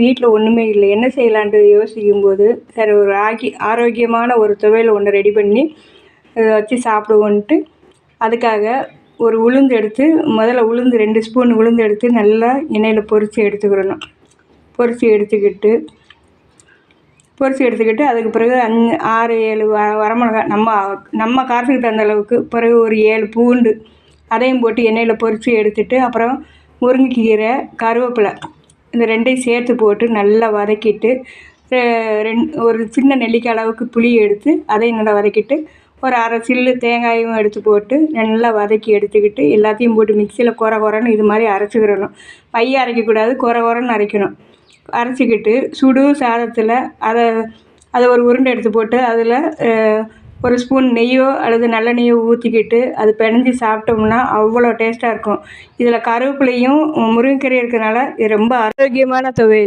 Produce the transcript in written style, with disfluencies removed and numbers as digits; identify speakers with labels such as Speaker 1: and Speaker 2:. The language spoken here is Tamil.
Speaker 1: வீட்டில் ஒன்றுமே இல்லை, என்ன செய்யலான்ட்டு யோசிக்கும்போது சரி ஒரு ஆரோக்கியமான ஒரு துவையல் ஒன்று ரெடி பண்ணி வச்சு சாப்பிடுவோன்ட்டு அதுக்காக ஒரு உளுந்து எடுத்து முதல்ல உளுந்து 2 ஸ்பூன் உளுந்து எடுத்து நல்லா எண்ணெயில் பொரித்து எடுத்துக்கிடணும். பொரித்து எடுத்துக்கிட்டு அதுக்கு பிறகு 6 7 வரமிளகாய் நம்ம காரத்துக்கு தகுந்த அளவுக்கு, பிறகு ஒரு 7 பூண்டு அதையும் போட்டு எண்ணெயில் பொரித்து எடுத்துட்டு, அப்புறம் முருங்கைக்கீரை, கருவேப்பிலை இந்த 2ஐயும் சேர்த்து போட்டு நல்லா வதக்கிட்டு, ஒரு சின்ன நெல்லிக்காய் அளவுக்கு புளி எடுத்து அதையும் நல்லா வதக்கிட்டு, ஒரு அரை சில்லு தேங்காயும் எடுத்து போட்டு நல்லா வதக்கி எடுத்துக்கிட்டு, எல்லாத்தையும் போட்டு மிக்சியில் கொர கொரன்னு இது மாதிரி அரைச்சிக்கிடணும். மைய அரைக்கக்கூடாது, கொர கொரன்னு அரைக்கணும். அரைச்சிக்கிட்டு சுடு சாதத்தில் அதை ஒரு உருண்டை எடுத்து போட்டு அதில் ஒரு ஸ்பூன் நெய்யோ அல்லது நல்லெண்ணெய்யோ ஊற்றிக்கிட்டு அது பிணைஞ்சி சாப்பிட்டோம்னா அவ்வளோ டேஸ்ட்டாக இருக்கும். இதில் கருவேப்பிலையும் முருங்கைக்கீரையும் இருக்கிறனால இது ரொம்ப ஆரோக்கியமான துவையல்.